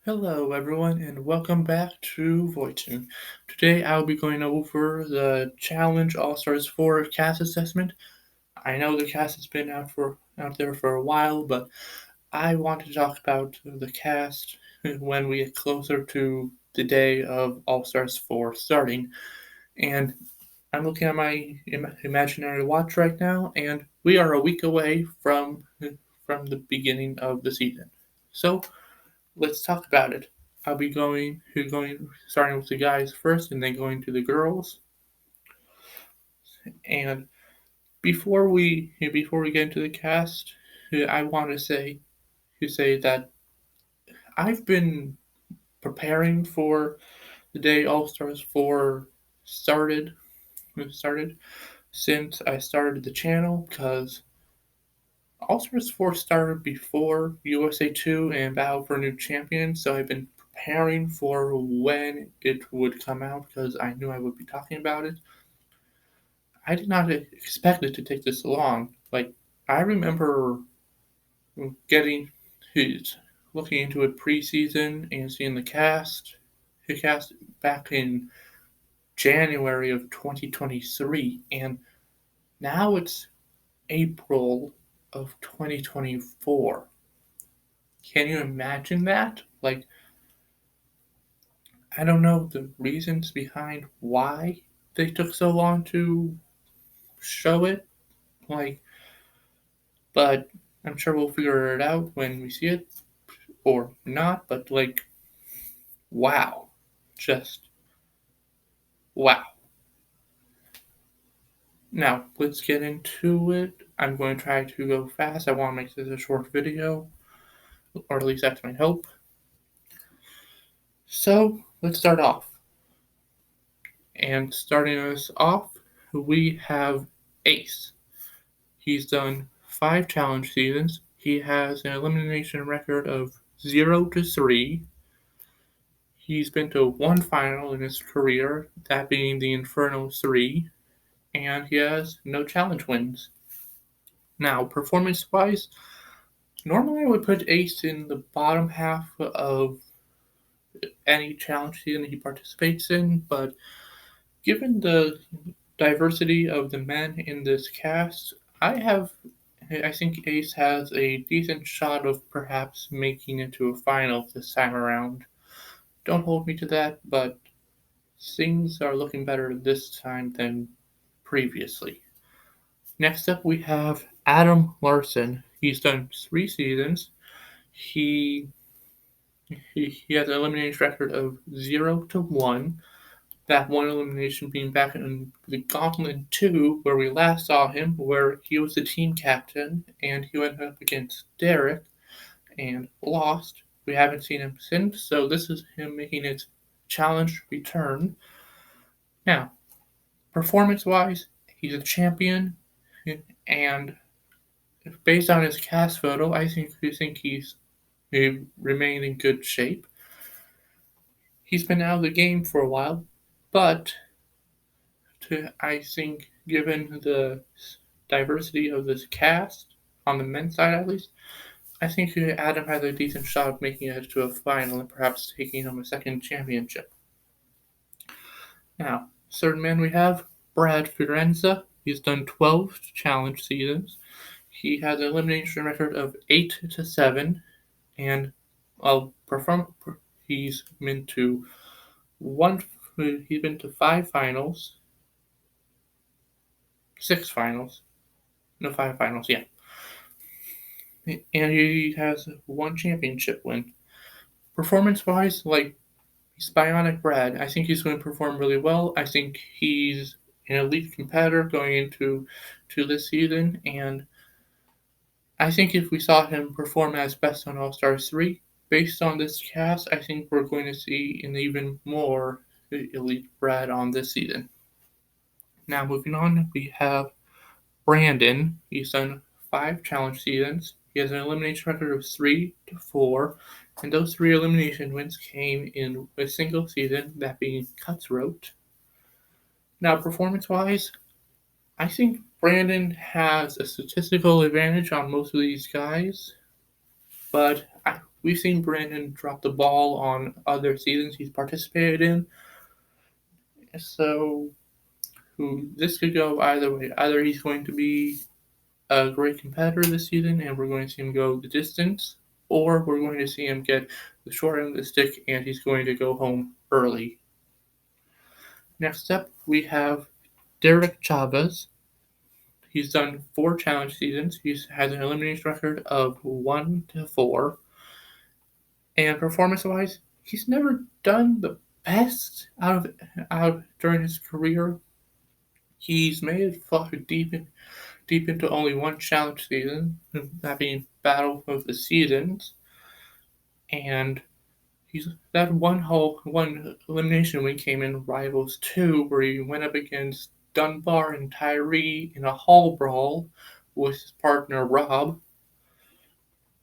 Hello, everyone, and welcome back to Voitin. Today, I'll be going over the Challenge All Stars 4 cast assessment. I know the cast has been out there for a while, but I want to talk about the cast when we get closer to the day of All Stars 4 starting. And I'm looking at my imaginary watch right now, and we are a week away from the beginning of the season. So let's talk about it. I'll be going starting with the guys first and then going to the girls. And before we get into the cast, I want to say that I've been preparing for the day All Stars 4 started since I started the channel because All Stars 4 started before USA 2 and Battle for New Champions, so I've been preparing for when it would come out because I knew I would be talking about it. I did not expect it to take this long. Like, I remember getting looking into it preseason and seeing the cast back in January of 2023, and now it's April of 2024. Can you imagine that? Like, I don't know the reasons behind why they took so long to show it. Like, but I'm sure we'll figure it out when we see it or not. But like, wow, just wow. Now let's get into it. I'm going to try to go fast. I want to make this a short video, or at least that's my hope. So let's start off. And starting us off, we have Ace. He's done 5 challenge seasons. He has an elimination record of 0-3. He's been to 1 final in his career, that being the Inferno 3, and he has no challenge wins. Now, performance-wise, normally I would put Ace in the bottom half of any challenge season he participates in, but given the diversity of the men in this cast, I think Ace has a decent shot of perhaps making it to a final this time around. Don't hold me to that, but things are looking better this time than previously. Next up, we have Adam Larson. He's done 3 seasons. He he has an elimination record of 0-1. That one elimination being back in the Gauntlet 2, where we last saw him, where he was the team captain, and he went up against Derek and lost. We haven't seen him since, so this is him making his challenge return. Now, performance-wise, he's a champion, and based on his cast photo, I think he's remained in good shape. He's been out of the game for a while, but I think given the diversity of this cast, on the men's side at least, I think Adam has a decent shot of making it to a final and perhaps taking home a second championship. Now, third man we have Brad Firenza. He's done 12 challenge seasons. He has an elimination record of 8-7, and he's been to one. He's been to 5 finals, 6 finals, no 5 finals, yeah. And he has 1 championship win. Performance-wise, like, he's Bionic Brad. I think he's going to perform really well. I think he's an elite competitor going into this season, and I think if we saw him perform as best on All Stars 3, based on this cast, I think we're going to see an even more elite Brad on this season. Now, moving on, we have Brandon. He's done 5 challenge seasons. He has an elimination record of 3-4, and those 3 elimination wins came in a single season, that being Cutthroat. Now, performance-wise, I think Brandon has a statistical advantage on most of these guys, but we've seen Brandon drop the ball on other seasons he's participated in. So this could go either way. Either he's going to be a great competitor this season and we're going to see him go the distance, or we're going to see him get the short end of the stick and he's going to go home early. Next up, we have Derek Chavez. He's done 4 challenge seasons. He has an elimination record of 1-4. And performance-wise, he's never done the best out during his career. He's made it far deep into only one challenge season, that being Battle of the Seasons. And he's that one elimination win came in Rivals 2, where he went up against Dunbar and Tyrie in a hall brawl with his partner Rob.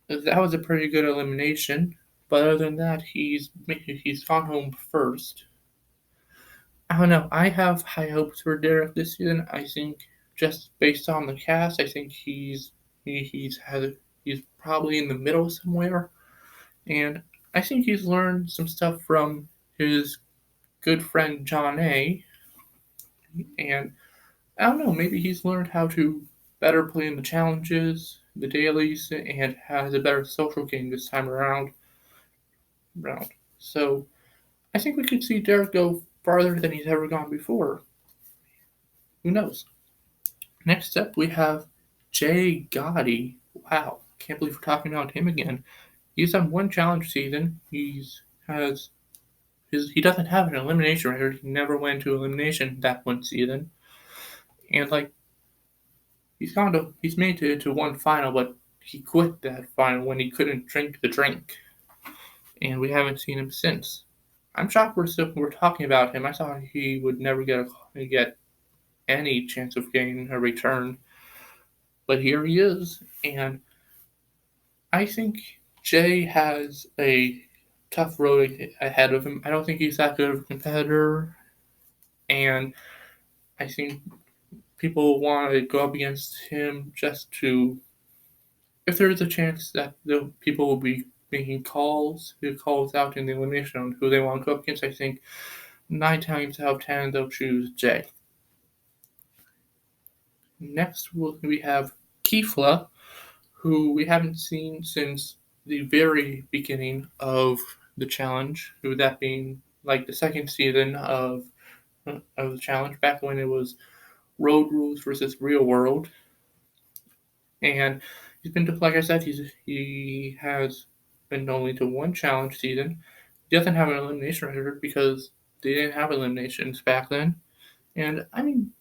That was a pretty good elimination, but other than that, he's gone home first. I don't know. I have high hopes for Derek this season. I think just based on the cast, I think he's probably in the middle somewhere, and I think he's learned some stuff from his good friend John A. And I don't know, maybe he's learned how to better play in the challenges, the dailies, and has a better social game this time around. So I think we could see Derek go farther than he's ever gone before. Who knows? Next up, we have Jay Gotti. Wow, can't believe we're talking about him again. He's done 1 challenge season. He doesn't have an elimination record. He never went to elimination that one season. And he's made it to one final, but he quit that final when he couldn't drink the drink. And we haven't seen him since. I'm shocked we're talking about him. I thought he would never get any chance of getting a return. But here he is, and I think Jay has a tough road ahead of him. I don't think he's that good of a competitor, and I think people want to go up against him just to, if there is a chance that the people will be making calls out in the elimination on who they want to go up against, I think 9 times out of 10 they'll choose Jay. Next we have Kefla, who we haven't seen since the very beginning of the challenge, with that being like the second season of the challenge, back when it was Road Rules versus Real World. And he's been to, like I said, he has been only to 1 challenge season. He doesn't have an elimination record because they didn't have eliminations back then. And I mean,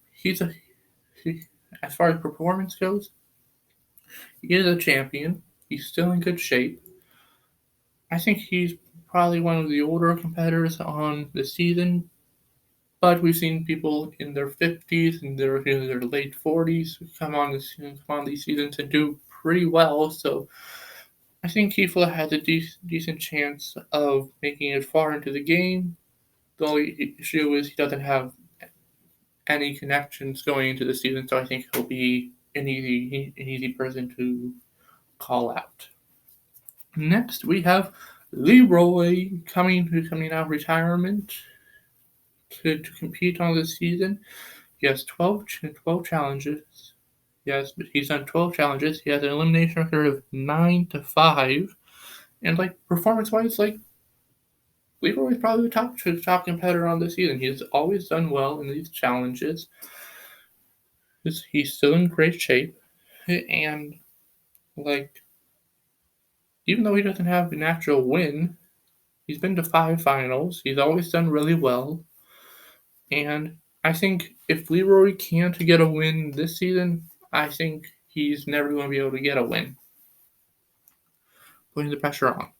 as far as performance goes, he is a champion. He's still in good shape. I think he's probably one of the older competitors on the season, but we've seen people in their 50s and their late 40s come on these seasons and do pretty well. So I think Kefla has a decent chance of making it far into the game. The only issue is he doesn't have any connections going into the season, so I think he'll be an easy person to call out. Next, we have Leroy coming out of retirement to compete on this season. He has 12 challenges. Yes, but he's done 12 challenges. He has an elimination record of 9-5. And performance-wise, Leroy's probably the top competitor on this season. He's always done well in these challenges. He's still in great shape. And even though he doesn't have an actual win, he's been to 5 finals. He's always done really well. And I think if Leroy can't get a win this season, I think he's never going to be able to get a win. Putting the pressure on.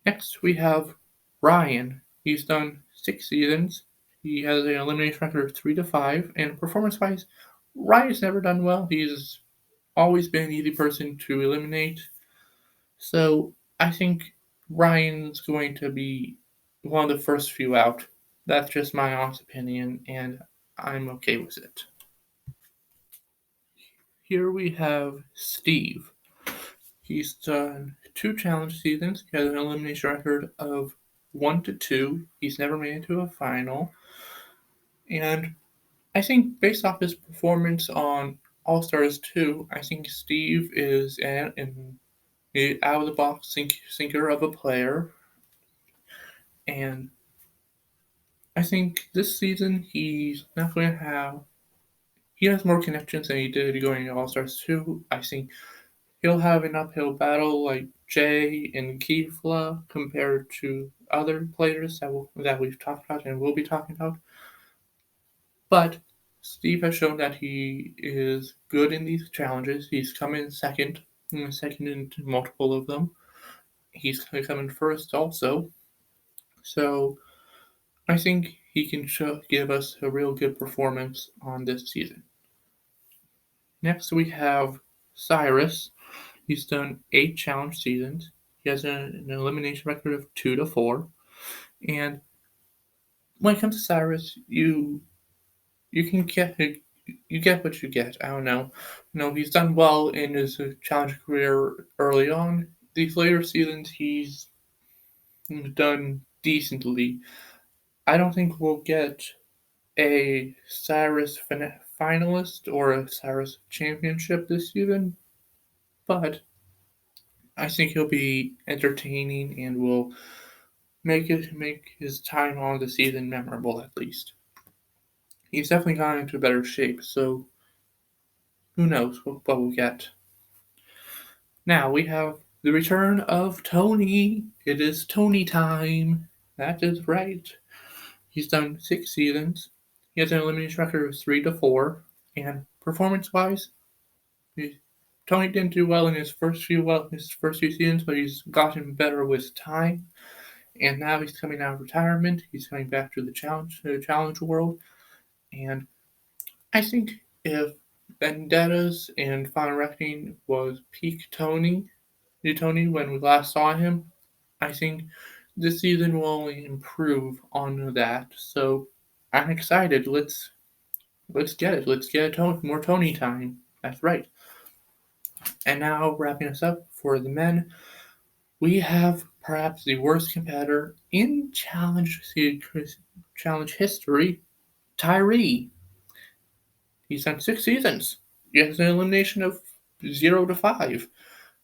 Next, we have Ryan. He's done 6 seasons. He has an elimination record of 3-5. And performance-wise, Ryan's never done well. He's always been an easy person to eliminate. So I think Ryan's going to be one of the first few out. That's just my honest opinion, and I'm okay with it. Here we have Steve. He's done 2 challenge seasons. He has an elimination record of 1-2. He's never made it to a final. And I think based off his performance on All Stars 2, I think Steve is an out of the box sinker of a player. And I think this season he's not going to have. He has more connections than he did going to All Stars 2. I think he'll have an uphill battle like Jay and Kefla compared to other players that we've talked about and will be talking about. But Steve has shown that he is good in these challenges. He's come in second in multiple of them. He's come in first also. So I think he can give us a real good performance on this season. Next, we have Syrus. He's done 8 challenge seasons. He has an elimination record of 2-4. And when it comes to Syrus, you can get what you get. I don't know. No, he's done well in his challenge career early on. These later seasons, he's done decently. I don't think we'll get a Syrus finalist or a Syrus championship this season, but I think he'll be entertaining and will make his time on the season memorable at least. He's definitely gone into better shape, so who knows what we'll get. Now we have the return of Tony. It is Tony time. That is right. He's done 6 seasons. He has an elimination record of 3-4, and performance-wise, Tony didn't do well in his first few seasons, but he's gotten better with time. And now he's coming out of retirement. He's coming back to the challenge world, and I think if Vendettas and Final Reckoning was peak Tony when we last saw him, I think this season will only improve on that. So I'm excited. Let's get it. Let's get more Tony time. That's right. And now wrapping us up for the men, we have perhaps the worst competitor in challenge history, Tyrie. He's done 6 seasons. He has an elimination of 0-5.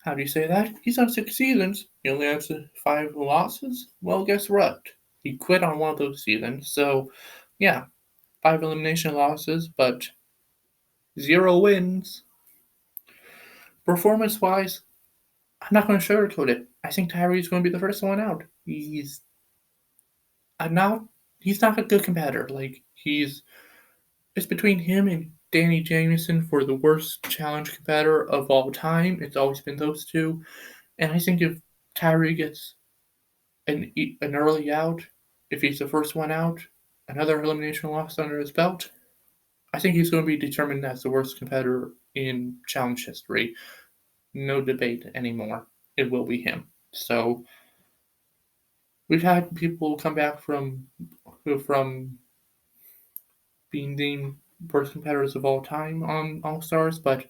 How do you say that? He's done 6 seasons. He only has 5 losses. Well, guess what? He quit on one of those seasons. So, yeah, 5 elimination losses, but 0 wins. Performance-wise, I'm not going to sugarcoat it. I think Tyrie's going to be the first one out. He's not a good competitor. It's between him and Danny Jamieson for the worst challenge competitor of all time. It's always been those two. And I think if Tyrie gets an early out, if he's the first one out, another elimination loss under his belt, I think he's going to be determined as the worst competitor in challenge history. No debate anymore. It will be him. So we've had people come back from being deemed worst competitors of all time on All Stars, but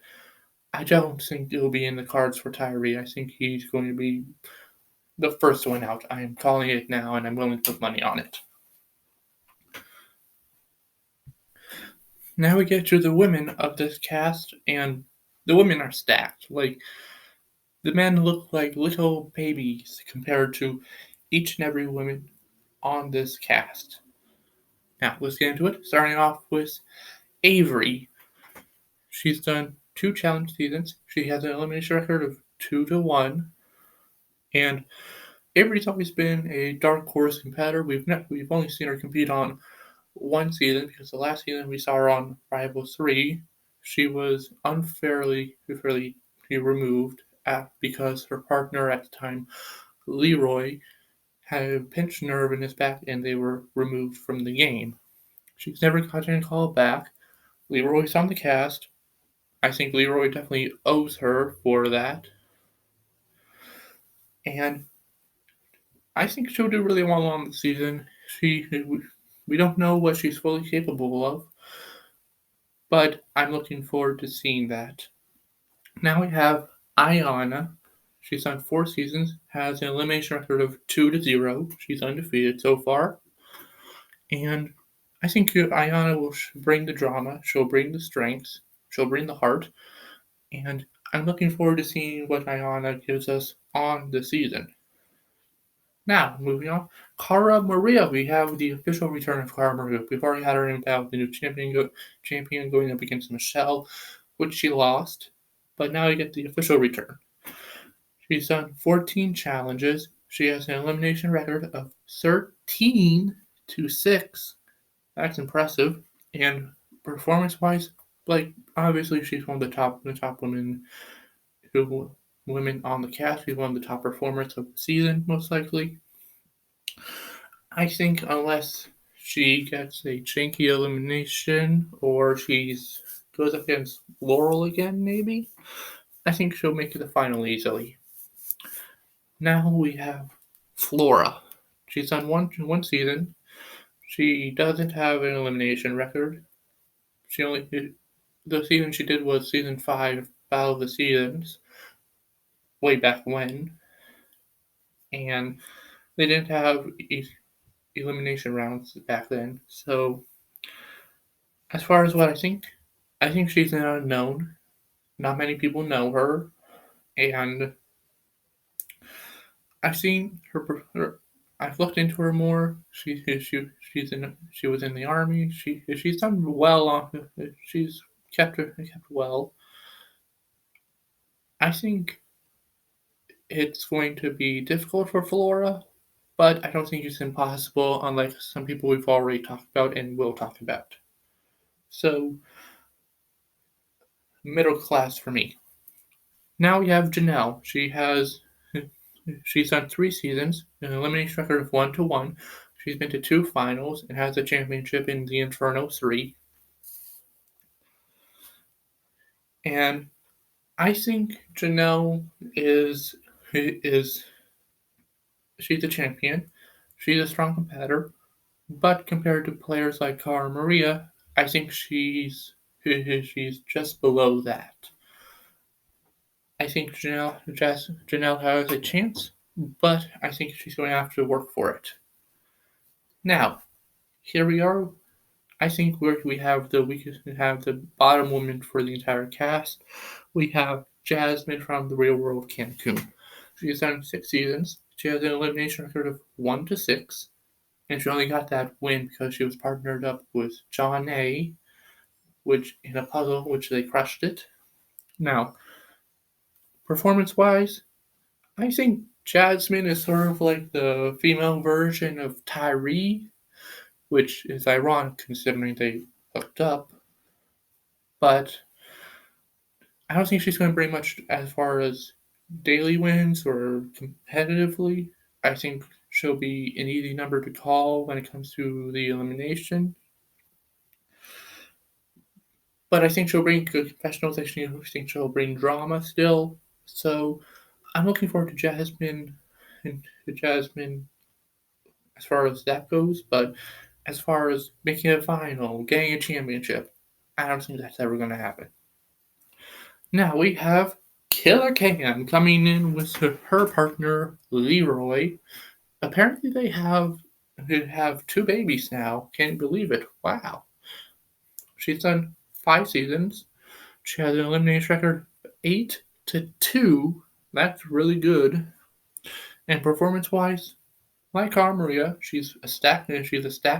I don't think it'll be in the cards for Tyrie. I think he's going to be the first one out. I am calling it now, and I'm willing to put money on it. Now we get to the women of this cast, and the women are stacked. The men look like little babies compared to each and every woman on this cast. Now, let's get into it. Starting off with Averey. She's done 2 challenge seasons. She has an elimination record of 2-1. And Averey's always been a dark horse competitor. We've only seen her compete on one season because the last season we saw her on Rivals 3. She was unfairly removed because her partner at the time, Leroy, had a pinched nerve in his back and they were removed from the game. She's never gotten called back. Leroy's on the cast. I think Leroy definitely owes her for that. And I think she'll do really well on the season. We don't know what she's fully capable of, but I'm looking forward to seeing that. Now we have Ayanna. She's done 4 seasons, has an elimination record of 2-0. She's undefeated so far. And I think Ayanna will bring the drama. She'll bring the strength. She'll bring the heart. And I'm looking forward to seeing what Ayanna gives us on the season. Now, moving on. Cara Maria. We have the official return of Cara Maria. We've already had her in battle with the new champion going up against Michelle, which she lost. But now we get the official return. She's done 14 challenges. She has an elimination record of 13-6. That's impressive. And performance-wise, obviously she's one of the top women on the cast. She's one of the top performers of the season, most likely. I think unless she gets a janky elimination or she goes up against Laurel again, maybe, I think she'll make it to the final easily. Now we have Flora. She's done one season. She doesn't have an elimination record. The season she did was season 5, Battle of the Seasons, way back when, and they didn't have elimination rounds back then. So, as far as what I think she's an unknown. Not many people know her, and I've seen her. I've looked into her more. She was in the army. She's done well. She's kept well. I think it's going to be difficult for Flora, but I don't think it's impossible, unlike some people we've already talked about and will talk about. So, middle class for me. Now we have Janelle. She's done 3 seasons, an elimination record of 1-1. She's been to 2 finals and has a championship in the Inferno 3. And I think Janelle is she's a champion. She's a strong competitor, but compared to players like Cara Maria, I think she's just below that. I think Janelle has a chance, but I think she's going to have to work for it. Now, here we are. I think we have the bottom woman for the entire cast. We have Jasmine from the Real World Cancun. She has done 6 seasons. She has an elimination record of 1-6, and she only got that win because she was partnered up with John A, which in a puzzle, which they crushed it. Now, performance-wise, I think Jasmine is sort of like the female version of Tyrie, which is ironic considering they hooked up. But I don't think she's going to bring much as far as daily wins or competitively. I think she'll be an easy number to call when it comes to the elimination. But I think she'll bring good confessionals. I think she'll bring drama still. So I'm looking forward to Jasmine as far as that goes. But as far as making a final, getting a championship, I don't think that's ever going to happen. Now we have Killer Cam coming in with her partner Leroy. Apparently they have 2 babies now. Can't believe it. Wow. She's done 5 seasons. She has an elimination record of 8-2. That's really good. And performance-wise, like Cara Maria, she's a stacked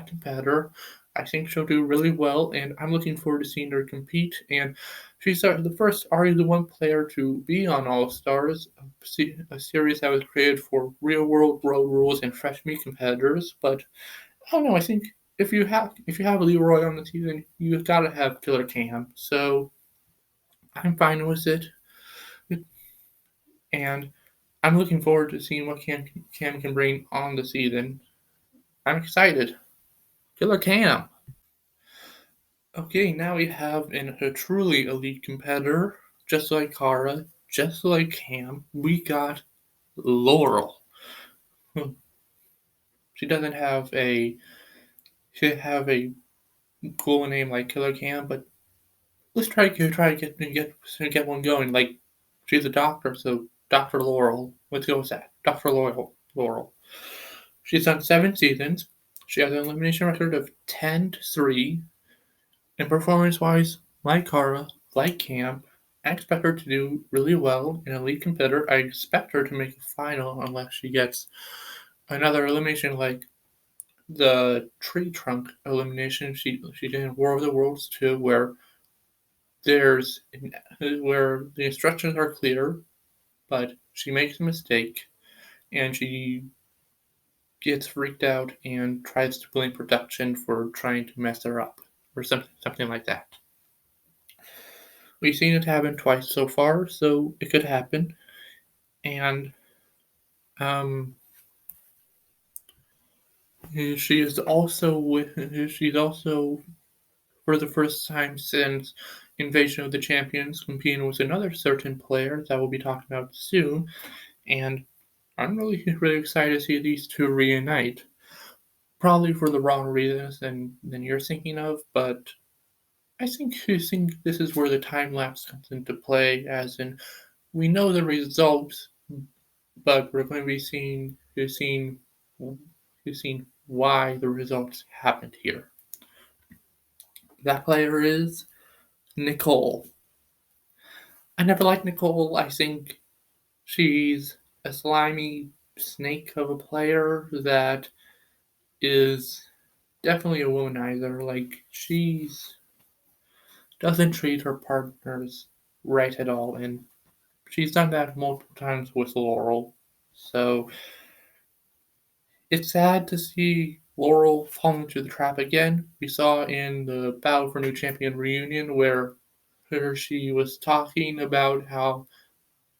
competitor. I think she'll do really well, and I'm looking forward to seeing her compete. And she's the first already one player to be on All Stars, a series that was created for real world road rules and fresh meat competitors. But I don't know. I think if you have Leroy on the season, you've got to have Killer Cam. So I'm fine with it, and I'm looking forward to seeing what Cam can bring on the season. I'm excited. Killer Cam. Okay, now we have a truly elite competitor, just like Cara, just like Cam. We got Laurel. She doesn't have a cool name like Killer Cam, but let's try to get one going. Like, she's a doctor, so Dr. Laurel. Let's go with that. Dr. Laurel. She's done 7 seasons. She has an elimination record of 10-3. And performance-wise, like Cara, like Cam, I expect her to do really well in Elite Competitor. I expect her to make a final unless she gets another elimination like the tree trunk elimination she did in War of the Worlds 2, where the instructions are clear, but she makes a mistake and she gets freaked out and tries to blame production for trying to mess her up or something like that. We've seen it happen twice so far, so it could happen. And she's also for the first time since Invasion of the Champions competing with another certain player that we'll be talking about soon. And I'm really excited to see these two reunite. Probably for the wrong reasons than you're thinking of, but I think this is where the time lapse comes into play, as in we know the results, but we're going to be seeing why the results happened here. That player is Nicole. I never liked Nicole. I think she's a slimy snake of a player that is definitely a womanizer. Like, she's doesn't treat her partners right at all, and she's done that multiple times with Laurel. So it's sad to see Laurel fall into the trap again. We saw in the Battle for New Champion reunion where she was talking about how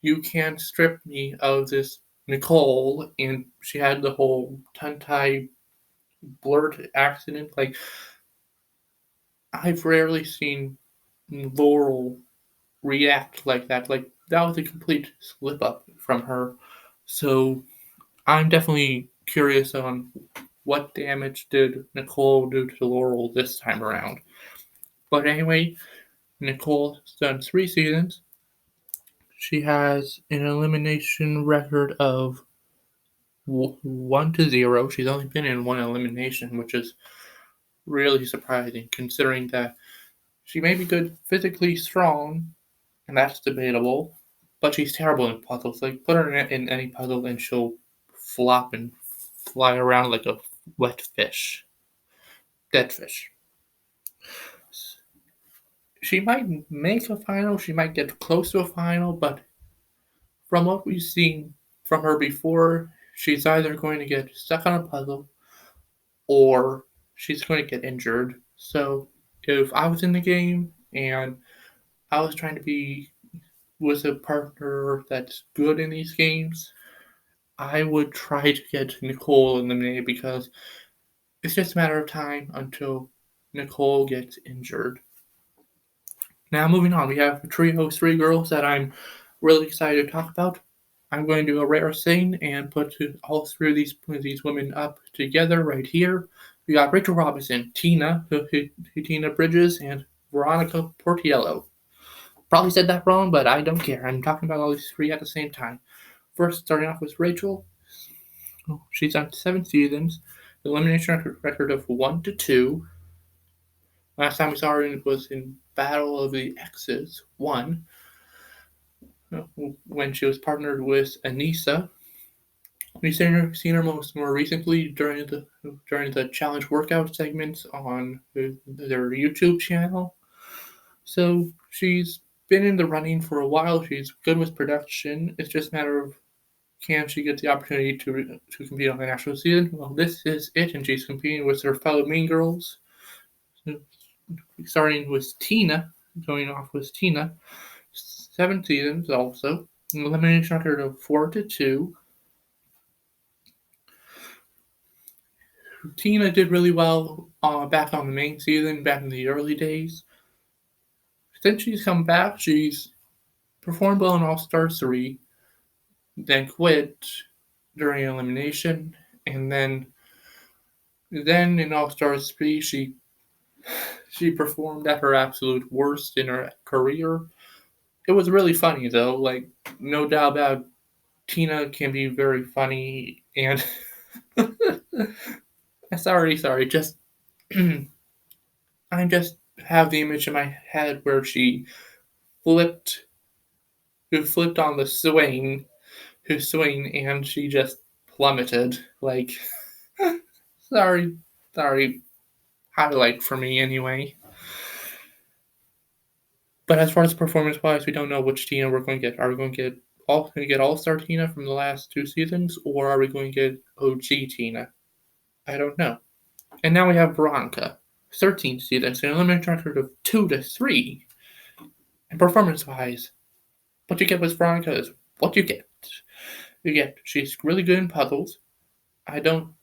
you can't strip me of this Nicole, and she had the whole tongue-tie blurt accident. Like, I've rarely seen Laurel react like that. Like, that was a complete slip up from her. So I'm definitely curious on what damage did Nicole do to Laurel this time around. But anyway, Nicole's done 3 seasons. She has an elimination record of 1-0. She's only been in 1 elimination, which is really surprising considering that she may be good, physically strong, and that's debatable, but she's terrible in puzzles. Like, put her in any puzzle and she'll flop and fly around like a wet fish. Dead fish. She might make a final, she might get close to a final, but from what we've seen from her before, she's either going to get stuck on a puzzle or she's going to get injured. So if I was in the game and I was trying to be with a partner that's good in these games, I would try to get Nicole eliminated because it's just a matter of time until Nicole gets injured. Now, moving on, we have a trio of 3 girls that I'm really excited to talk about. I'm going to do a rare thing and put all 3 of these women up together right here. We got Rachel Robinson, Tina Bridges, and Veronica Portiello. Probably said that wrong, but I don't care. I'm talking about all these 3 at the same time. First, starting off with Rachel. She's on 7 seasons. The elimination record of 1-2. Last time we saw her was in Battle of the Exes 1, when she was partnered with Anissa. We've seen her more recently during the challenge workout segments on their YouTube channel. So she's been in the running for a while. She's good with production. It's just a matter of, can she get the opportunity to compete on the national season? Well, this is it, and she's competing with her fellow Mean Girls. Starting with Tina, going off with Tina, 7 seasons also, an elimination record of 4-2. Tina did really well back on the main season, back in the early days. Since she's come back, she's performed well in All Stars 3, then quit during elimination, and then in All Stars 3, she performed at her absolute worst in her career. It was really funny, though. Like, no doubt about Tina can be very funny and sorry, just I just have the image in my head where she flipped who flipped on the swing and she just plummeted. Like sorry, sorry, highlight for me anyway. But as far as performance wise, we don't know which Tina we're going to get. Are we going to get All Star Tina from the last two seasons, or are we going to get OG Tina? I don't know. And now we have Veronica, 13 seasons, an elimination record of 2-3. And performance wise, what you get with Veronica is what you get. She's really good in puzzles. I don't.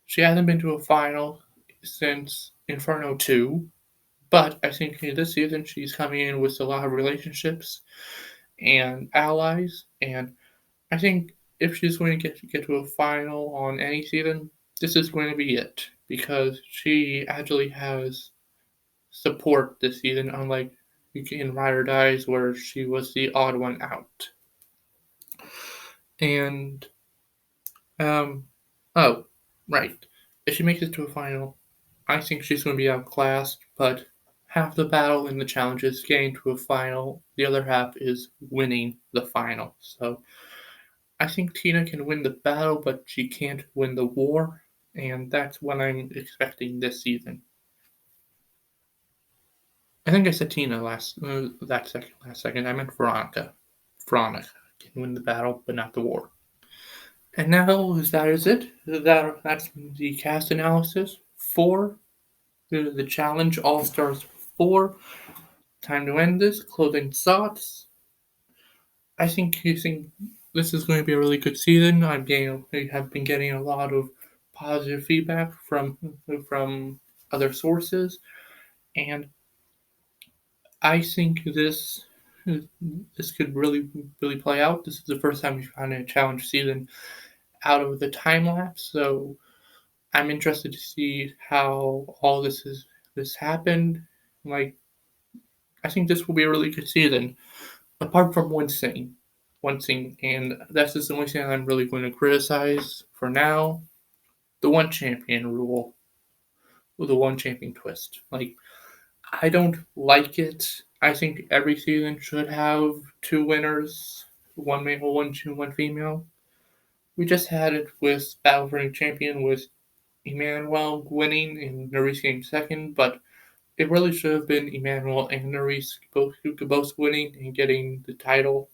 She hasn't been to a final since Inferno 2, but I think this season she's coming in with a lot of relationships and allies, and I think if she's going to get to a final on any season, this is going to be it because she actually has support this season, unlike in Ride or Dies where she was the odd one out. And oh, right, if she makes it to a final, I think she's going to be outclassed, but half the battle in the challenge is getting to a final. The other half is winning the final. So I think Tina can win the battle, but she can't win the war, and that's what I'm expecting this season. I think I said Tina last second. I meant Veronica. Veronica can win the battle, but not the war. And now that is it. That's the cast analysis for the challenge All Stars 4. Time to end this. Closing thoughts. I think this is going to be a really good season. I have been getting a lot of positive feedback from other sources, and I think this could really play out. This is the first time we've gotten a challenge season out of the time lapse, so I'm interested to see how all this happened. Like, I think this will be a really good season. Apart from one thing, and that's just the only thing I'm really going to criticize for now. The one champion rule, with the one champion twist. Like, I don't like it. I think every season should have two winners, one male, one female. We just had it with Battle for New Champion with Emmanuel winning and Nerys getting second, but it really should have been Emmanuel and Nerys both winning and getting the title.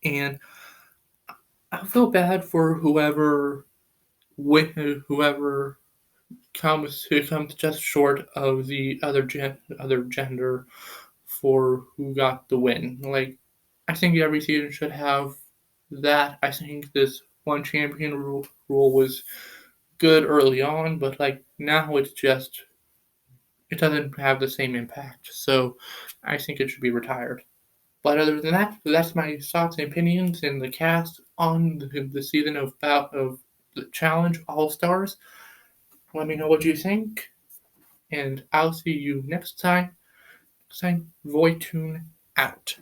And I feel bad for whoever comes just short of the other gender for who got the win. Like, I think every season should have that. I think this one champion rule was good early on, but like now it doesn't have the same impact. So I think it should be retired. But other than that, that's my thoughts and opinions in the cast on the season of the Challenge All Stars. Let me know what you think, and I'll see you next time. Voytune out.